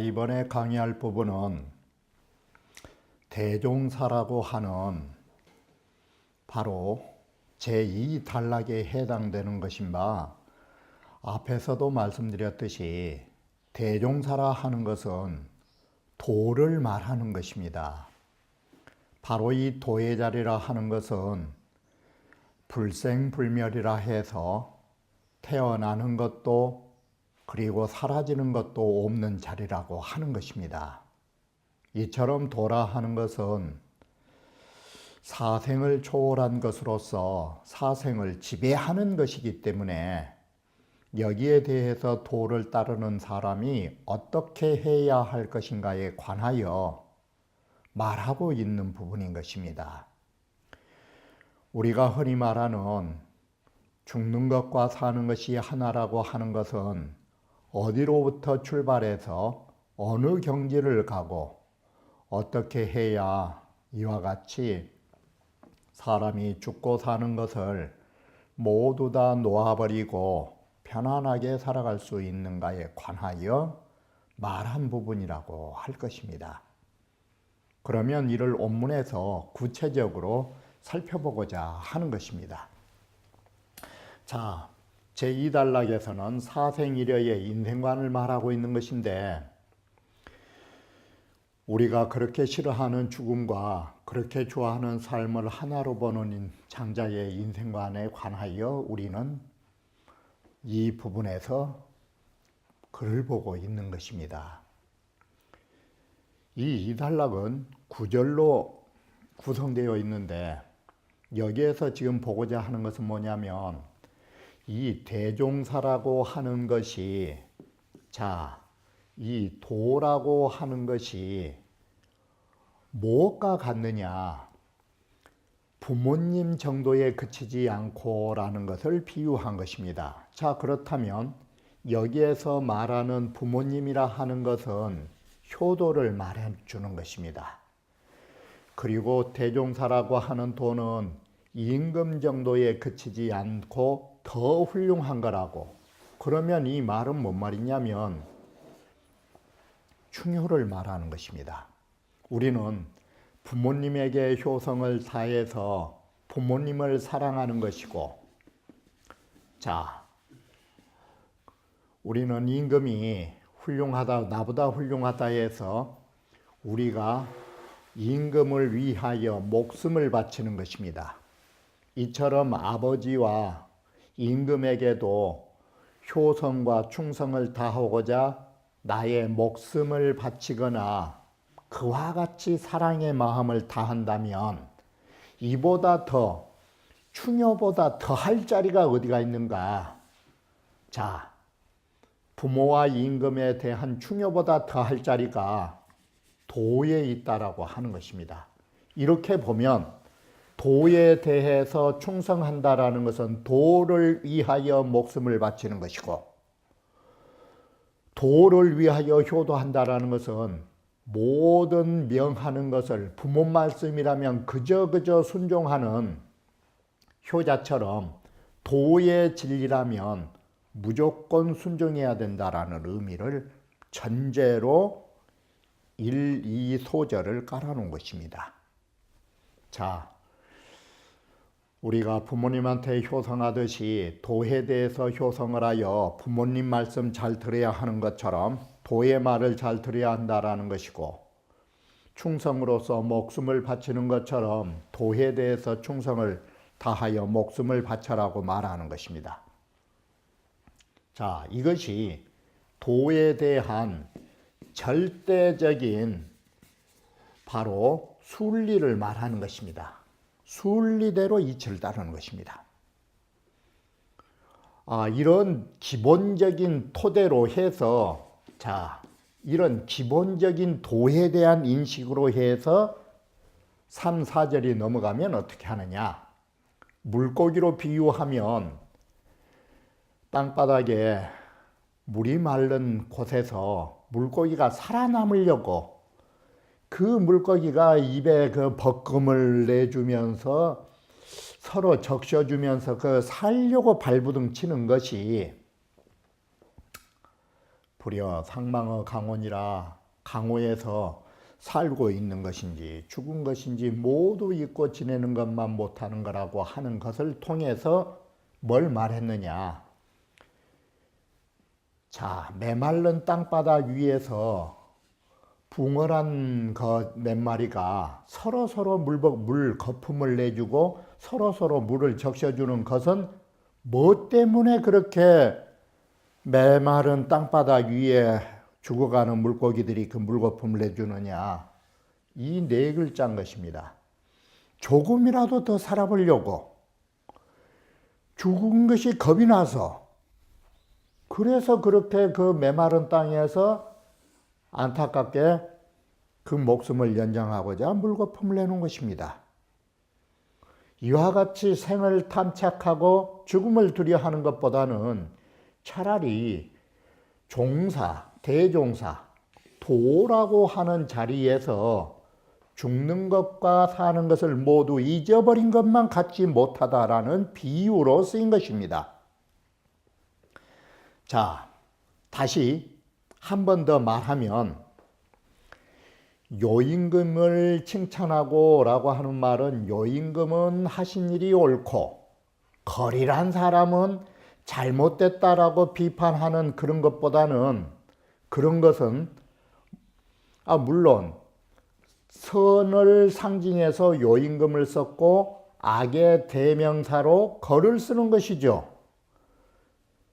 이번에 강의할 부분은 대종사라고 하는 바로 제2단락에 해당되는 것인 바, 앞에서도 말씀드렸듯이 대종사라 하는 것은 도를 말하는 것입니다. 바로 이 도의 자리라 하는 것은 불생불멸이라 해서 태어나는 것도 그리고 사라지는 것도 없는 자리라고 하는 것입니다. 이처럼 도라 하는 것은 사생을 초월한 것으로서 사생을 지배하는 것이기 때문에 여기에 대해서 도를 따르는 사람이 어떻게 해야 할 것인가에 관하여 말하고 있는 부분인 것입니다. 우리가 흔히 말하는 죽는 것과 사는 것이 하나라고 하는 것은 어디로부터 출발해서 어느 경지를 가고 어떻게 해야 이와 같이 사람이 죽고 사는 것을 모두 다 놓아버리고 편안하게 살아갈 수 있는가에 관하여 말한 부분이라고 할 것입니다. 그러면 이를 원문에서 구체적으로 살펴보고자 하는 것입니다. 자, 제2단락에서는 사생일여의 인생관을 말하고 있는 것인데, 우리가 그렇게 싫어하는 죽음과 그렇게 좋아하는 삶을 하나로 보는 장자의 인생관에 관하여 우리는 이 부분에서 글을 보고 있는 것입니다. 이 2단락은 구절로 구성되어 있는데, 여기에서 지금 보고자 하는 것은 뭐냐면 이 대종사라고 하는 것이, 이 도라고 하는 것이 무엇과 같느냐, 부모님 정도에 그치지 않고라는 것을 비유한 것입니다. 자, 그렇다면 여기에서 말하는 부모님이라 하는 것은 효도를 말해 주는 것입니다. 그리고 대종사라고 하는 도는 임금 정도에 그치지 않고 더 훌륭한 거라고. 그러면 이 말은 뭔 말이냐면 충효를 말하는 것입니다. 우리는 부모님에게 효성을 다해서 부모님을 사랑하는 것이고, 우리는 임금이 훌륭하다, 나보다 훌륭하다 해서 우리가 임금을 위하여 목숨을 바치는 것입니다. 이처럼 아버지와 임금에게도 효성과 충성을 다하고자 나의 목숨을 바치거나 그와 같이 사랑의 마음을 다한다면 이보다 더, 충효보다 더 할 자리가 어디가 있는가? 부모와 임금에 대한 충효보다 더 할 자리가 도에 있다라고 하는 것입니다. 이렇게 보면 도에 대해서 충성한다라는 것은 도를 위하여 목숨을 바치는 것이고, 도를 위하여 효도한다라는 것은 모든 명하는 것을 부모 말씀이라면 그저 순종하는 효자처럼 도의 진리라면 무조건 순종해야 된다라는 의미를 전제로 1, 2 소절을 깔아놓은 것입니다. 우리가 부모님한테 효성하듯이 도에 대해서 효성을 하여 부모님 말씀 잘 들어야 하는 것처럼 도의 말을 잘 들어야 한다라는 것이고, 충성으로서 목숨을 바치는 것처럼 도에 대해서 충성을 다하여 목숨을 바쳐라고 말하는 것입니다. 이것이 도에 대한 절대적인 바로 순리를 말하는 것입니다. 순리대로 이치를 따르는 것입니다. 이런 기본적인 토대로 해서, 이런 기본적인 도에 대한 인식으로 해서 3, 4절이 넘어가면 어떻게 하느냐? 물고기로 비유하면 땅바닥에 물이 마른 곳에서 물고기가 살아남으려고 그 물고기가 입에 그 벗금을 내주면서 서로 적셔주면서 그 살려고 발부둥 치는 것이 부려 상망어 강원이라 강호에서 살고 있는 것인지 죽은 것인지 모두 잊고 지내는 것만 못하는 거라고 하는 것을 통해서 뭘 말했느냐. 자, 메마른 땅바닥 위에서 붕어란 몇 마리가 서로 물 거품을 내주고 서로 물을 적셔주는 것은 뭐 때문에 그렇게 메마른 땅바닥 위에 죽어가는 물고기들이 그 물거품을 내주느냐. 이 네 글자인 것입니다. 조금이라도 더 살아보려고 죽은 것이 겁이 나서 그래서 그렇게 그 메마른 땅에서 안타깝게 그 목숨을 연장하고자 물거품을 내놓은 것입니다. 이와 같이 생을 탐착하고 죽음을 두려워하는 것보다는 차라리 대종사, 도라고 하는 자리에서 죽는 것과 사는 것을 모두 잊어버린 것만 갖지 못하다라는 비유로 쓰인 것입니다. 자, 다시 한 번 더 말하면 요임금을 칭찬하고 라고 하는 말은 요임금은 하신 일이 옳고 거리란 사람은 잘못됐다라고 비판하는 그런 것보다는 그런 것은 물론 선을 상징해서 요임금을 썼고 악의 대명사로 거를 쓰는 것이죠.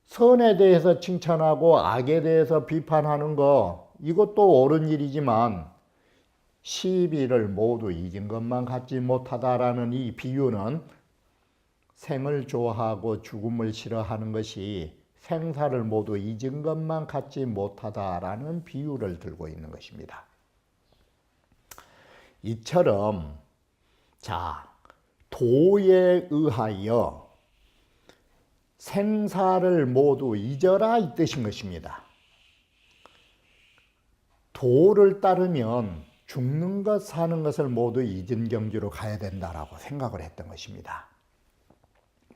선에 대해서 칭찬하고 악에 대해서 비판하는 거 이것도 옳은 일이지만 시비를 모두 잊은 것만 갖지 못하다라는 이 비유는 생을 좋아하고 죽음을 싫어하는 것이 생사를 모두 잊은 것만 갖지 못하다라는 비유를 들고 있는 것입니다. 이처럼 도에 의하여 생사를 모두 잊어라 이 뜻인 것입니다. 도를 따르면 죽는 것 사는 것을 모두 잊은 경지로 가야 된다라고 생각을 했던 것입니다.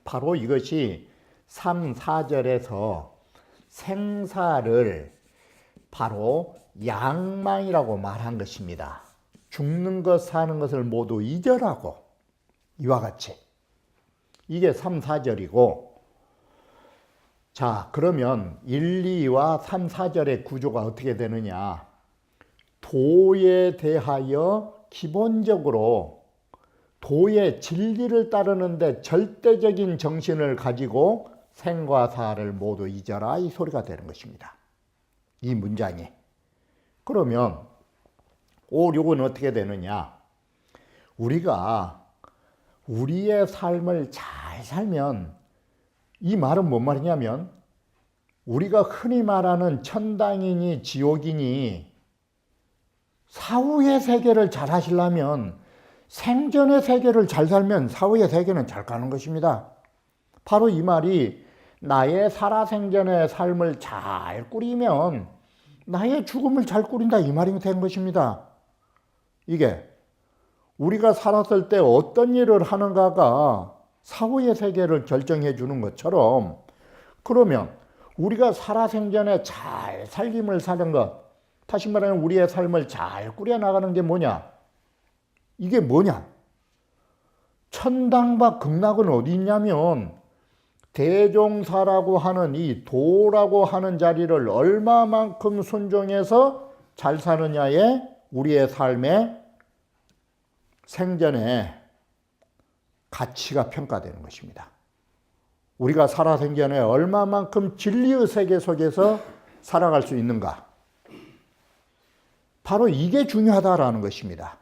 바로 이것이 3, 4절에서 생사를 바로 양망이라고 말한 것입니다. 죽는 것 사는 것을 모두 잊으라고 이와 같이 이게 3, 4절이고 자 그러면 1, 2와 3, 4절의 구조가 어떻게 되느냐. 도에 대하여 기본적으로 도의 진리를 따르는데 절대적인 정신을 가지고 생과 사를 모두 잊어라 이 소리가 되는 것입니다. 이 문장이. 그러면 5, 6은 어떻게 되느냐. 우리가 우리의 삶을 잘 살면 이 말은 뭔 말이냐면 우리가 흔히 말하는 천당이니 지옥이니 사후의 세계를 잘 하시려면 생전의 세계를 잘 살면 사후의 세계는 잘 가는 것입니다. 바로 이 말이 나의 살아생전의 삶을 잘 꾸리면 나의 죽음을 잘 꾸린다 이 말이 된 것입니다. 이게 우리가 살았을 때 어떤 일을 하는가가 사후의 세계를 결정해 주는 것처럼 그러면 우리가 살아생전에 잘 살림을 사는 것 다시 말하면 우리의 삶을 잘 꾸려나가는 게 뭐냐? 이게 뭐냐? 천당과 극락은 어디 있냐면 대종사라고 하는 이 도라고 하는 자리를 얼마만큼 순종해서 잘 사느냐에 우리의 삶의 생전에 가치가 평가되는 것입니다. 우리가 살아생전에 얼마만큼 진리의 세계 속에서 살아갈 수 있는가? 바로 이게 중요하다라는 것입니다.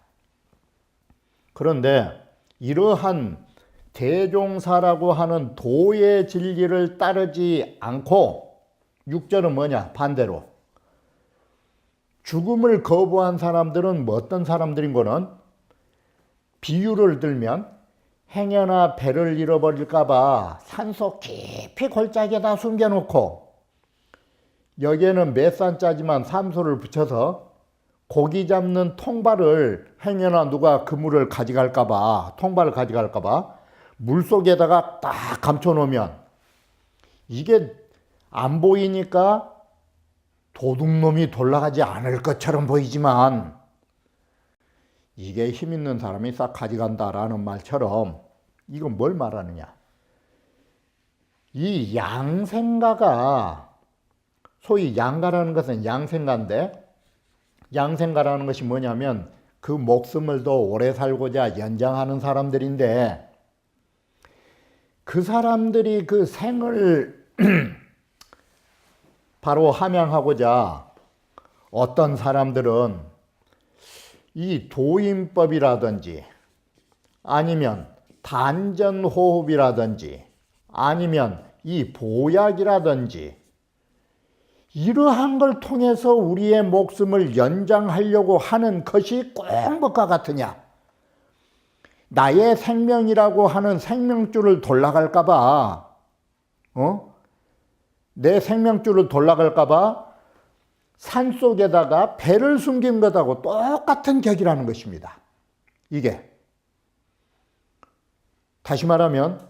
그런데 이러한 대종사라고 하는 도의 진리를 따르지 않고 6절은 뭐냐? 반대로 죽음을 거부한 사람들은 어떤 사람들인 거는 비유를 들면 행여나 배를 잃어버릴까봐 산속 깊이 골짜기에다 숨겨놓고 여기에는 몇 산짜지만 삼소를 붙여서 고기 잡는 통발을 행여나 누가 그물을 가져갈까봐 통발을 가져갈까봐 물속에다가 딱 감춰놓으면 이게 안 보이니까 도둑놈이 돌아가지 않을 것처럼 보이지만 이게 힘 있는 사람이 싹 가져간다라는 말처럼 이건 뭘 말하느냐. 이 양생가가 소위 양가라는 것은 양생가인데 양생가라는 것이 뭐냐면 그 목숨을 더 오래 살고자 연장하는 사람들인데 그 사람들이 그 생을 바로 함양하고자 어떤 사람들은 이 도인법이라든지 아니면 단전호흡이라든지 아니면 이 보약이라든지 이러한 걸 통해서 우리의 목숨을 연장하려고 하는 것이 꼭 뭐가 같으냐. 나의 생명이라고 하는 생명줄을 돌아갈까봐 내 생명줄을 돌아갈까봐 산속에다가 배를 숨긴 것하고 똑같은 격이라는 것입니다. 이게 다시 말하면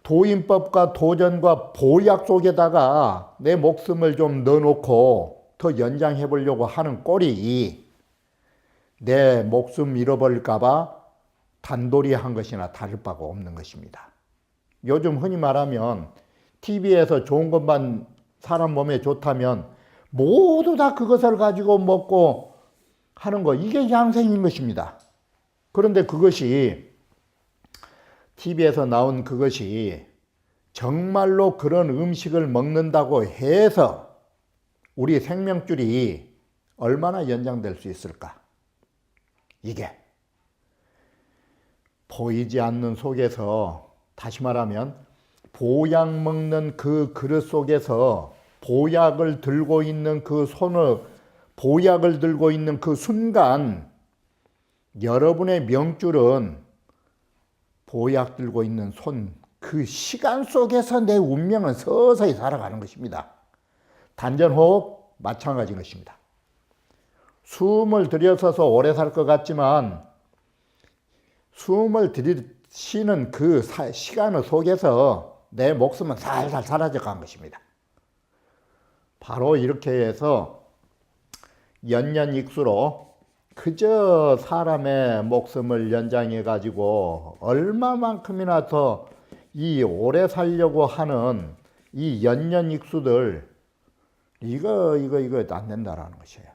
도인법과 도전과 보약 속에다가 내 목숨을 좀 넣어놓고 더 연장해 보려고 하는 꼴이 내 목숨 잃어버릴까봐 단돌이 한 것이나 다를 바가 없는 것입니다. 요즘 흔히 말하면 TV에서 좋은 것만 사람 몸에 좋다면 모두 다 그것을 가지고 먹고 하는 거, 이게 양생인 것입니다. 그런데 그것이 TV에서 나온 그것이 정말로 그런 음식을 먹는다고 해서 우리 생명줄이 얼마나 연장될 수 있을까? 이게 보이지 않는 속에서, 다시 말하면 보약 먹는 그 그릇 속에서 보약을 들고 있는 그 손을, 보약을 들고 있는 그 순간 여러분의 명줄은 보약 들고 있는 손, 그 시간 속에서 내 운명은 서서히 살아가는 것입니다. 단전호흡 마찬가지인 것입니다. 숨을 들여서서 오래 살 것 같지만 숨을 들이쉬는 그 시간 속에서 내 목숨은 살살 사라져 간 것입니다. 바로 이렇게 해서 연년익수로 그저 사람의 목숨을 연장해 가지고 얼마만큼이나 더 이 오래 살려고 하는 이 연년익수들, 이거 안 된다라는 것이에요.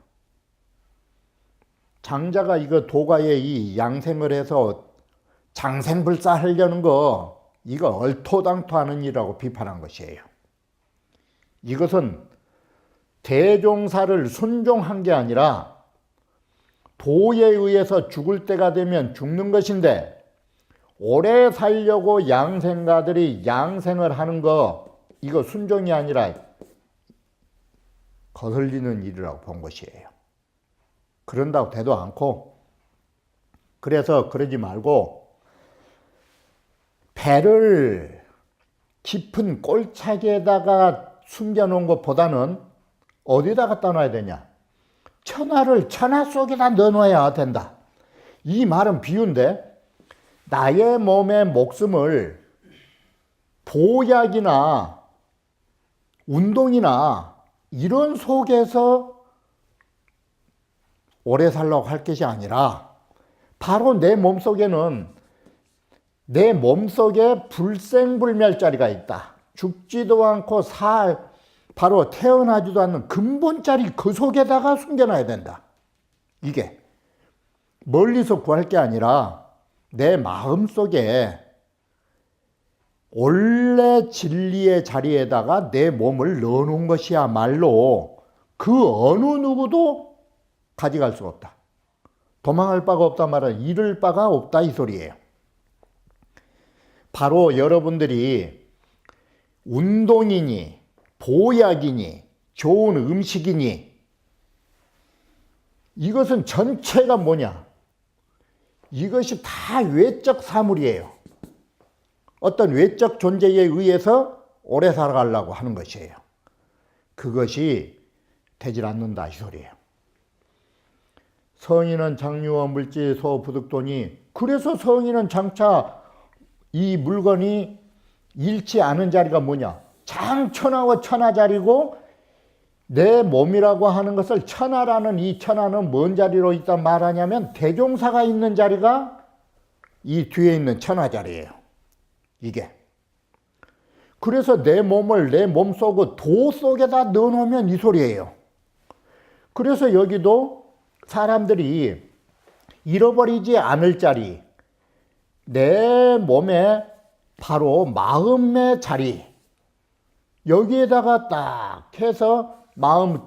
장자가 이거 도가에 이 양생을 해서 장생불사하려는 거, 이거 얼토당토하는 일이라고 비판한 것이에요. 이것은 대종사를 순종한 게 아니라 도에 의해서 죽을 때가 되면 죽는 것인데, 오래 살려고 양생가들이 양생을 하는 거, 이거 순종이 아니라 거슬리는 일이라고 본 것이에요. 그런다고 되도 않고, 그래서 그러지 말고 배를 깊은 꼴차기에다가 숨겨놓은 것보다는 어디다 갖다 놔야 되냐? 천하를 천하 속에다 넣어놔야 된다. 이 말은 비유인데, 나의 몸의 목숨을 보약이나 운동이나 이런 속에서 오래 살려고 할 것이 아니라 바로 내 몸속에는, 내 몸속에 불생불멸자리가 있다. 죽지도 않고 바로 태어나지도 않는 근본자리, 그 속에다가 숨겨놔야 된다. 이게 멀리서 구할 게 아니라 내 마음속에 원래 진리의 자리에다가 내 몸을 넣어놓은 것이야말로 그 어느 누구도 가져갈 수가 없다. 도망할 바가 없다 말은 잃을 바가 없다, 이 소리예요. 바로 여러분들이 운동이니 보약이니 좋은 음식이니 이것은 전체가 뭐냐? 이것이 다 외적 사물이에요. 어떤 외적 존재에 의해서 오래 살아가려고 하는 것이에요. 그것이 되질 않는다 이 소리예요. 성인은 장유와 물질 소부득도니, 그래서 성인은 장차 이 물건이 잃지 않은 자리가 뭐냐? 장천하와 천하자리고, 내 몸이라고 하는 것을 천하라는 이 천하는 뭔 자리로 있다 말하냐면 대종사가 있는 자리가 이 뒤에 있는 천하자리예요. 이게. 그래서 내 몸을 내 몸속의 도 속에다 넣어놓으면 이 소리예요. 그래서 여기도 사람들이 잃어버리지 않을 자리, 내 몸에 바로 마음의 자리, 여기에다가 딱 해서 마음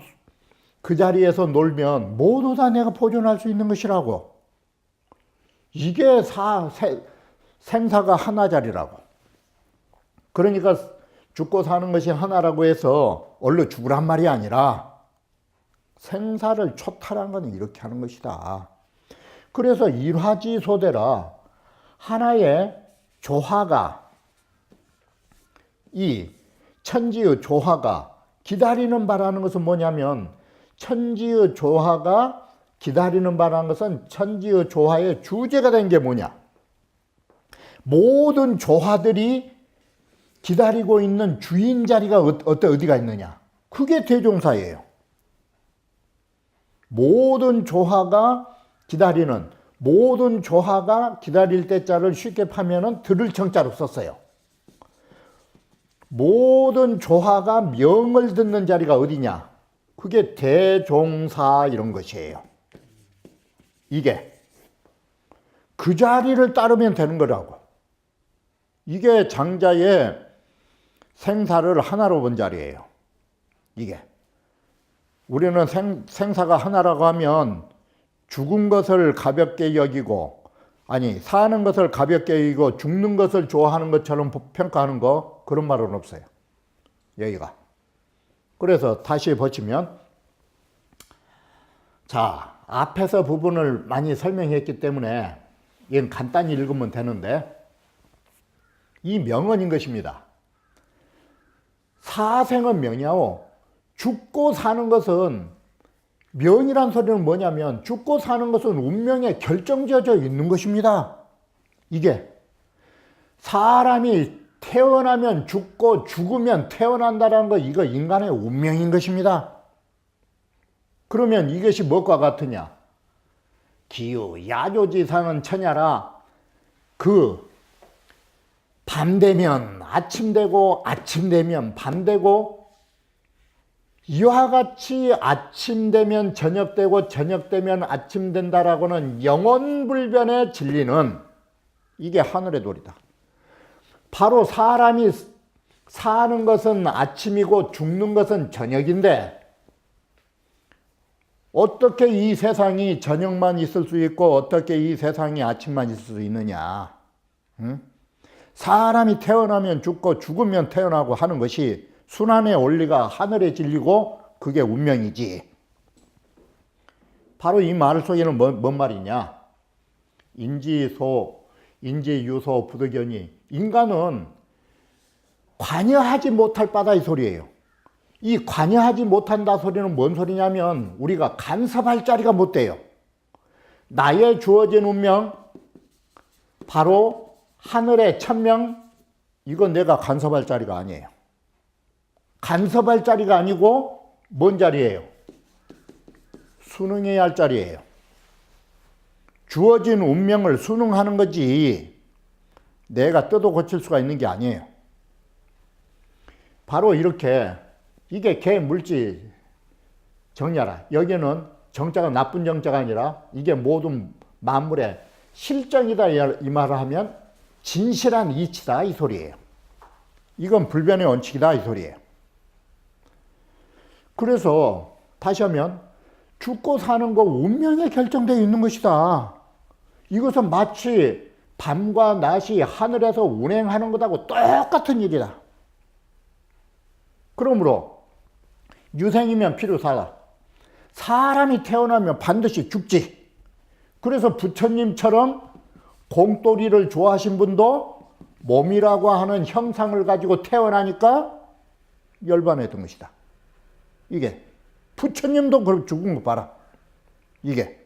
그 자리에서 놀면 모두 다 내가 보존할 수 있는 것이라고. 이게 생사가 하나자리라고. 그러니까 죽고 사는 것이 하나라고 해서 얼른 죽으란 말이 아니라 생사를 초탈한 건 이렇게 하는 것이다. 그래서 일화지소대라 하나의 조화가, 이 천지의 조화가 기다리는 바라는 것은 뭐냐면, 천지의 조화가 기다리는 바라는 것은 천지의 조화의 주제가 된 게 뭐냐? 모든 조화들이 기다리고 있는 주인 자리가 어디가 있느냐? 그게 대종사예요. 모든 조화가 기다릴 때자를 쉽게 파면은 들을 청자로 썼어요. 모든 조화가 명을 듣는 자리가 어디냐? 그게 대종사 이런 것이에요. 이게 그 자리를 따르면 되는 거라고. 이게 장자의 생사를 하나로 본 자리예요. 이게 우리는 생사가 하나라고 하면 죽은 것을 가볍게 여기고, 아니 사는 것을 가볍게 여기고 죽는 것을 좋아하는 것처럼 평가하는 거, 그런 말은 없어요. 여기가. 그래서 다시 보시면, 자, 앞에서 부분을 많이 설명했기 때문에 이건 간단히 읽으면 되는데, 이 명언인 것입니다. 사생은 명이야오. 죽고 사는 것은, 명이란 소리는 뭐냐면 죽고 사는 것은 운명에 결정지어져 있는 것입니다. 이게 사람이 태어나면 죽고 죽으면 태어난다는 거, 이거 인간의 운명인 것입니다. 그러면 이것이 무엇과 같으냐? 기유 야조지상은 천야라. 밤 되면 아침 되고 아침 되면 밤 되고, 이와 같이 아침 되면 저녁 되고 저녁 되면 아침 된다라고는 영원불변의 진리는 이게 하늘의 도리다. 바로 사람이 사는 것은 아침이고 죽는 것은 저녁인데, 어떻게 이 세상이 저녁만 있을 수 있고 어떻게 이 세상이 아침만 있을 수 있느냐? 응? 사람이 태어나면 죽고 죽으면 태어나고 하는 것이 순환의 원리가 하늘의 진리고 그게 운명이지. 바로 이 말 속에는 뭔 말이냐? 인지유소 부득이하니, 인간은 관여하지 못할 바다 이 소리예요. 이 관여하지 못한다 소리는 뭔 소리냐면, 우리가 간섭할 자리가 못 돼요. 나의 주어진 운명, 바로 하늘의 천명, 이건 내가 간섭할 자리가 아니에요. 간섭할 자리가 아니고 뭔 자리예요? 순응해야 할 자리예요. 주어진 운명을 순응하는 거지 내가 뜯어 고칠 수가 있는 게 아니에요. 바로 이렇게, 이게 개 물질 정야라. 여기는 정자가 나쁜 정자가 아니라 이게 모든 만물의 실정이다 이 말을 하면 진실한 이치다 이 소리예요. 이건 불변의 원칙이다 이 소리예요. 그래서 다시 하면 죽고 사는 거 운명에 결정되어 있는 것이다. 이것은 마치 밤과 낮이 하늘에서 운행하는 것하고 똑같은 일이다. 그러므로 유생이면 필요사다. 사람이 태어나면 반드시 죽지. 그래서 부처님처럼 공돌이를 좋아하신 분도 몸이라고 하는 형상을 가지고 태어나니까 열반했던 것이다. 이게 부처님도 그렇게 죽은 거 봐라. 이게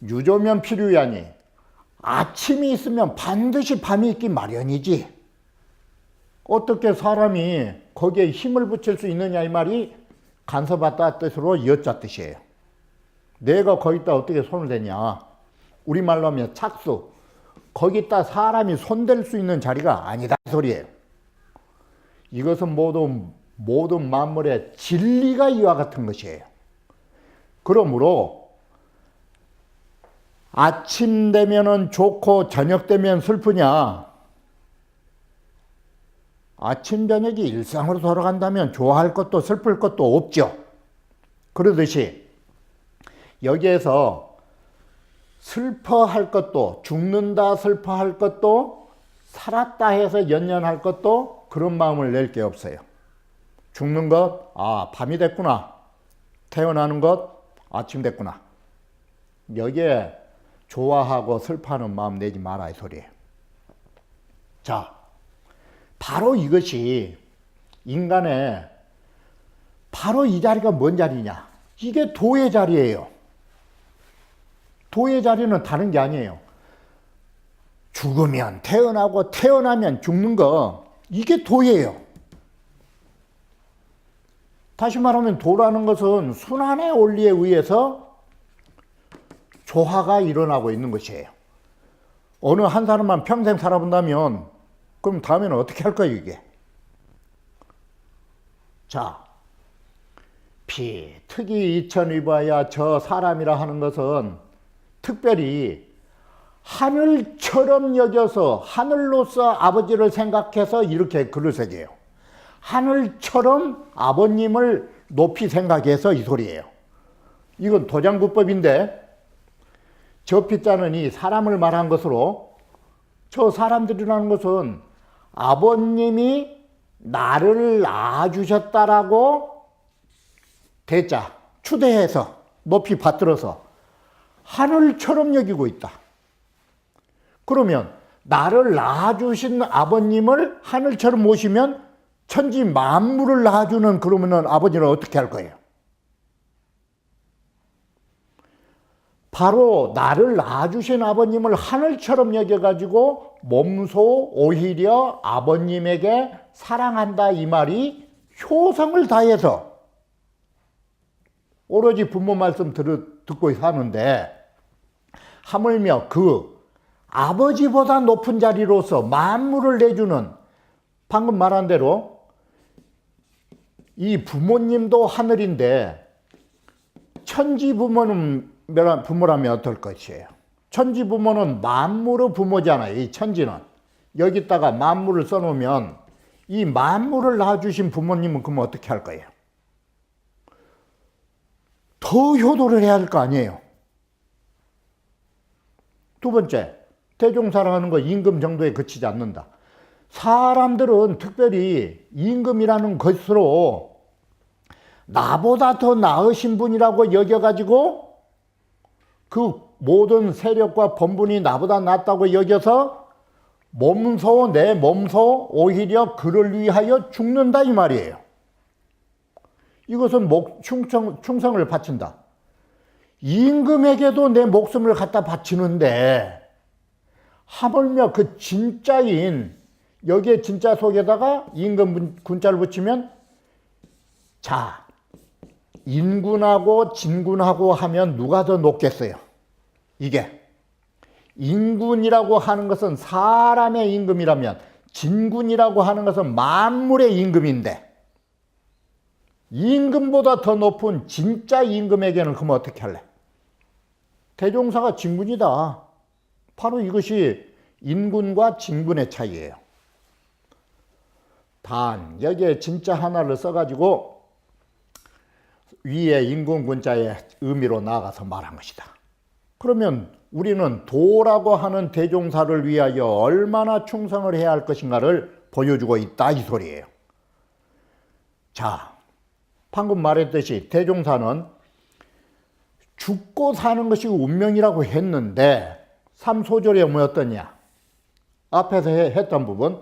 유조면 필요하니 아침이 있으면 반드시 밤이 있기 마련이지. 어떻게 사람이 거기에 힘을 붙일 수 있느냐 이 말이 간섭하다 뜻으로 여자 뜻이에요. 내가 거기다 어떻게 손을 대냐. 우리말로 하면 착수. 거기다 사람이 손댈 수 있는 자리가 아니다 이 소리예요. 이것은 모든 만물의 진리가 이와 같은 것이에요. 그러므로 아침 되면은 좋고 저녁 되면 슬프냐? 아침 저녁이 일상으로 돌아간다면 좋아할 것도 슬플 것도 없죠. 그러듯이 여기에서 슬퍼할 것도, 죽는다 슬퍼할 것도, 살았다 해서 연연할 것도 그런 마음을 낼 게 없어요. 죽는 것, 아 밤이 됐구나. 태어나는 것, 아침 됐구나. 여기에 좋아하고 슬퍼하는 마음 내지 마라 이 소리예요. 자, 바로 이것이 인간의 바로 이 자리가 뭔 자리냐? 이게 도의 자리예요. 도의 자리는 다른 게 아니에요. 죽으면 태어나고 태어나면 죽는 거, 이게 도예요. 다시 말하면 도라는 것은 순환의 원리에 의해서 조화가 일어나고 있는 것이에요. 어느 한 사람만 평생 살아본다면 그럼 다음에는 어떻게 할 거예요 이게? 자, 특이 이천위바야 저 사람이라 하는 것은 특별히 하늘처럼 여겨서 하늘로서 아버지를 생각해서 이렇게 글을 새겨요. 하늘처럼 아버님을 높이 생각해서 이 소리예요. 이건 도장구법인데 저 피자는 이 사람을 말한 것으로 저 사람들이라는 것은 아버님이 나를 낳아주셨다라고 대자, 추대해서 높이 받들어서 하늘처럼 여기고 있다. 그러면 나를 낳아주신 아버님을 하늘처럼 모시면 천지 만물을 낳아주는 그러면은 아버지는 어떻게 할 거예요? 바로 나를 낳아주신 아버님을 하늘처럼 여겨가지고 몸소 오히려 아버님에게 사랑한다 이 말이 효성을 다해서 오로지 부모 말씀 듣고 사는데 하물며 그 아버지보다 높은 자리로서 만물을 내주는 방금 말한 대로 이 부모님도 하늘인데 천지 부모라면 어떨 것이에요? 천지 부모는 만물의 부모잖아요. 이 천지는. 여기다가 만물을 써놓으면 이 만물을 낳아주신 부모님은 그럼 어떻게 할 거예요? 더 효도를 해야 할 거 아니에요. 두 번째, 대종사랑하는 거 임금 정도에 그치지 않는다. 사람들은 특별히 임금이라는 것으로 나보다 더 나으신 분이라고 여겨가지고 그 모든 세력과 본분이 나보다 낫다고 여겨서 내 몸소 오히려 그를 위하여 죽는다 이 말이에요. 이것은 충성을 바친다. 임금에게도 내 목숨을 갖다 바치는데 하물며 그 진짜인 여기에 진짜 속에다가 임금 군자를 붙이면 자, 인군하고 진군하고 하면 누가 더 높겠어요? 이게 인군이라고 하는 것은 사람의 임금이라면 진군이라고 하는 것은 만물의 임금인데 임금보다 더 높은 진짜 임금에게는 그럼 어떻게 할래? 대종사가 진군이다. 바로 이것이 인군과 진군의 차이예요. 단 여기에 진짜 하나를 써가지고 위에 인군군자의 의미로 나아가서 말한 것이다. 그러면 우리는 도라고 하는 대종사를 위하여 얼마나 충성을 해야 할 것인가를 보여주고 있다 이 소리예요. 자, 방금 말했듯이 대종사는 죽고 사는 것이 운명이라고 했는데 3소절에 뭐였더냐? 앞에서 했던 부분.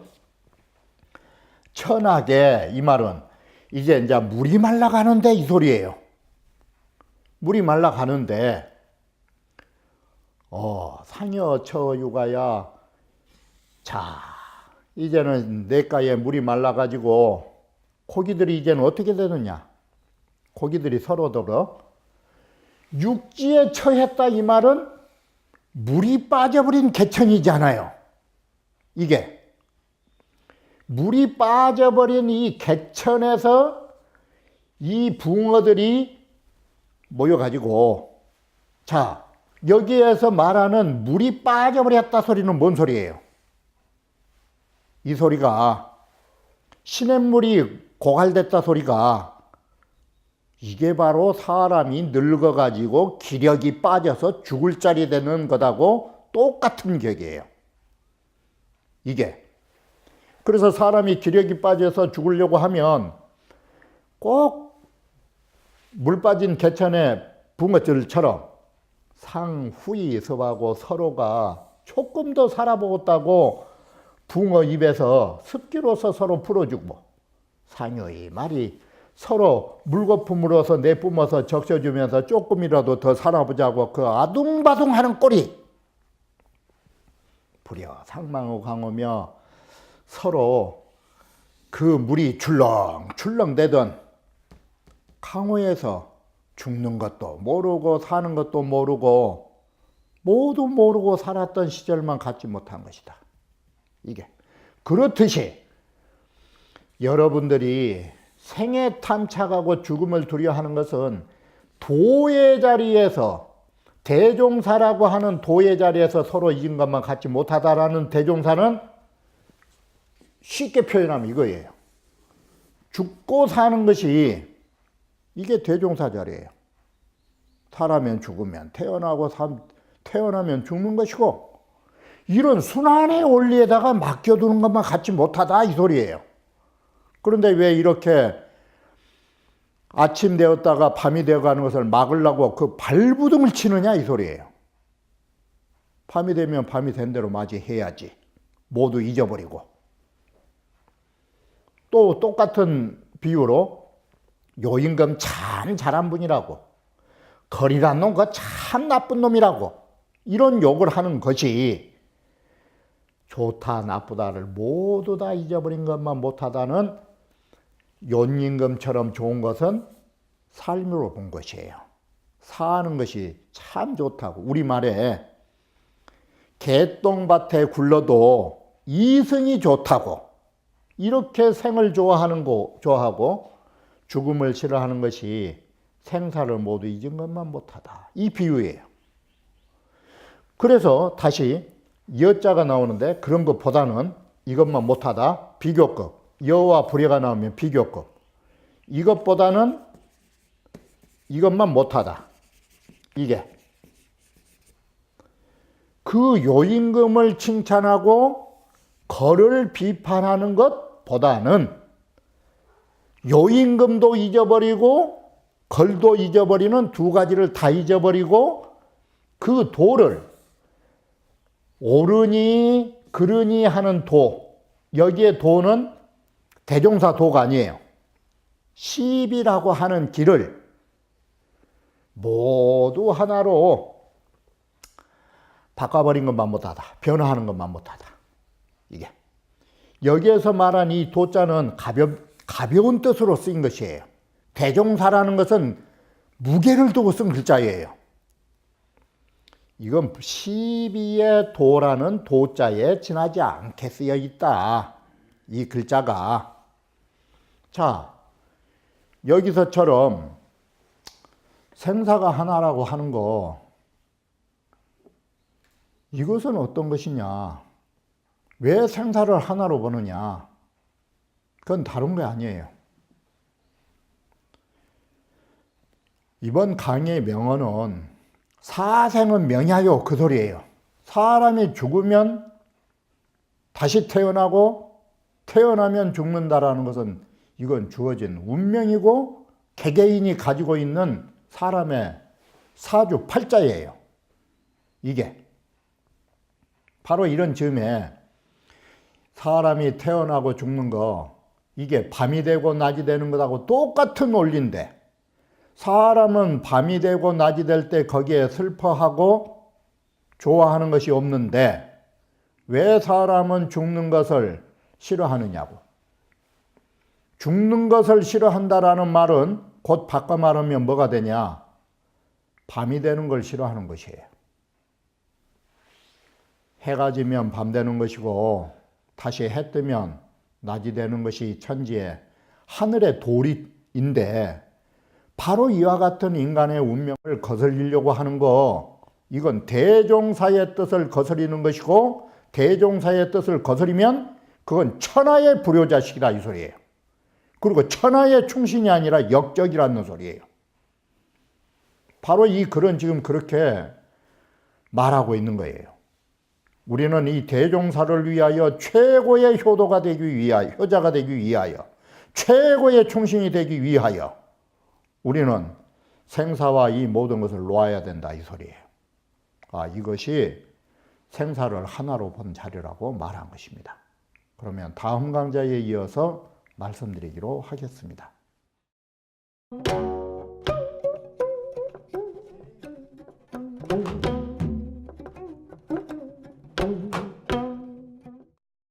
천하게, 이 말은 이제 물이 말라가는데 이 소리예요. 물이 말라가는데 상여 처유가야. 자, 이제는 냇가에 물이 말라가지고 고기들이 이제는 어떻게 되느냐. 고기들이 서로더러 육지에 처했다, 이 말은 물이 빠져버린 개천이잖아요. 이게 물이 빠져버린 이 개천에서 이 붕어들이 모여가지고, 자, 여기에서 말하는 물이 빠져버렸다 소리는 뭔 소리예요? 이 소리가 시냇물이 고갈됐다 소리가, 이게 바로 사람이 늙어가지고 기력이 빠져서 죽을 자리 되는 것하고 똑같은 격이에요. 이게. 그래서 사람이 기력이 빠져서 죽으려고 하면 꼭 물 빠진 개천의 붕어들처럼 상후이 섭하고 서로가 조금 더 살아보겠다고 붕어 입에서 습기로서 서로 풀어주고, 상여의 말이 서로 물거품으로서 내뿜어서 적셔주면서 조금이라도 더 살아보자고 그 아둥바둥하는 꼴이 불여 상망의 강호며 서로 그 물이 출렁출렁 대던 강호에서 죽는 것도 모르고 사는 것도 모르고 모두 모르고 살았던 시절만 갖지 못한 것이다. 이게 그렇듯이 여러분들이 생애 탐착하고 죽음을 두려워하는 것은 도의 자리에서, 대종사라고 하는 도의 자리에서 서로 이긴 것만 갖지 못하다라는 대종사는 쉽게 표현하면 이거예요. 죽고 사는 것이 이게 대종사 자리예요. 사라면 죽으면, 태어나면 죽는 것이고, 이런 순환의 원리에다가 맡겨두는 것만 갖지 못하다 이 소리예요. 그런데 왜 이렇게 아침 되었다가 밤이 되어가는 것을 막으려고 그 발부둥을 치느냐 이 소리예요. 밤이 되면 밤이 된 대로 맞이해야지. 모두 잊어버리고. 또 똑같은 비유로 요임금 참 잘한 분이라고, 거리란 놈 그거 참 나쁜 놈이라고 이런 욕을 하는 것이 좋다 나쁘다를 모두 다 잊어버린 것만 못하다는 요임금처럼 좋은 것은 삶으로 본 것이에요. 사는 것이 참 좋다고. 우리말에 개똥밭에 굴러도 이승이 좋다고, 이렇게 생을 좋아하고 죽음을 싫어하는 것이 생사를 모두 잊은 것만 못하다. 이 비유예요. 그래서 다시 여자가 나오는데 그런 것보다는 이것만 못하다. 비교급. 여와 불여가 나오면 비교급. 이것보다는 이것만 못하다. 이게. 그 요임금을 칭찬하고 거를 비판하는 것보다는 요임금도 잊어버리고 걸도 잊어버리는 두 가지를 다 잊어버리고 그 도를 옳으니 그르니 하는 도, 여기에 도는 대종사 도가 아니에요. 시비라고 하는 길을 모두 하나로 바꿔버린 것만 못하다. 변화하는 것만 못하다. 이게 여기에서 말한 이 도자는 가벼운 뜻으로 쓰인 것이에요. 대종사라는 것은 무게를 두고 쓴 글자예요. 이건 시비의 도라는 도자에 지나지 않게 쓰여 있다. 이 글자가. 자, 여기서처럼 생사가 하나라고 하는 거, 이것은 어떤 것이냐? 왜 생사를 하나로 보느냐? 그건 다른 게 아니에요. 이번 강의의 명언은 사생은 명야요 그 소리예요. 사람이 죽으면 다시 태어나고 태어나면 죽는다라는 것은 이건 주어진 운명이고 개개인이 가지고 있는 사람의 사주팔자예요. 이게 바로 이런 즈음에 사람이 태어나고 죽는 거 이게 밤이 되고 낮이 되는 것하고 똑같은 원리인데 사람은 밤이 되고 낮이 될 때 거기에 슬퍼하고 좋아하는 것이 없는데 왜 사람은 죽는 것을 싫어하느냐고. 죽는 것을 싫어한다라는 말은 곧 바꿔 말하면 뭐가 되냐? 밤이 되는 걸 싫어하는 것이에요. 해가 지면 밤 되는 것이고 다시 해 뜨면 낮이 되는 것이 천지의 하늘의 도리인데 바로 이와 같은 인간의 운명을 거슬리려고 하는 거, 이건 대종사의 뜻을 거스리는 것이고 대종사의 뜻을 거스리면 그건 천하의 불효자식이다 이 소리예요. 그리고 천하의 충신이 아니라 역적이라는 소리예요. 바로 이 글은 지금 그렇게 말하고 있는 거예요. 우리는 이 대종사를 위하여 최고의 효도가 되기 위하여, 효자가 되기 위하여, 최고의 충신이 되기 위하여 우리는 생사와 이 모든 것을 놓아야 된다 이 소리예요. 이것이 생사를 하나로 본 자리라고 말한 것입니다. 그러면 다음 강좌에 이어서 말씀드리기로 하겠습니다.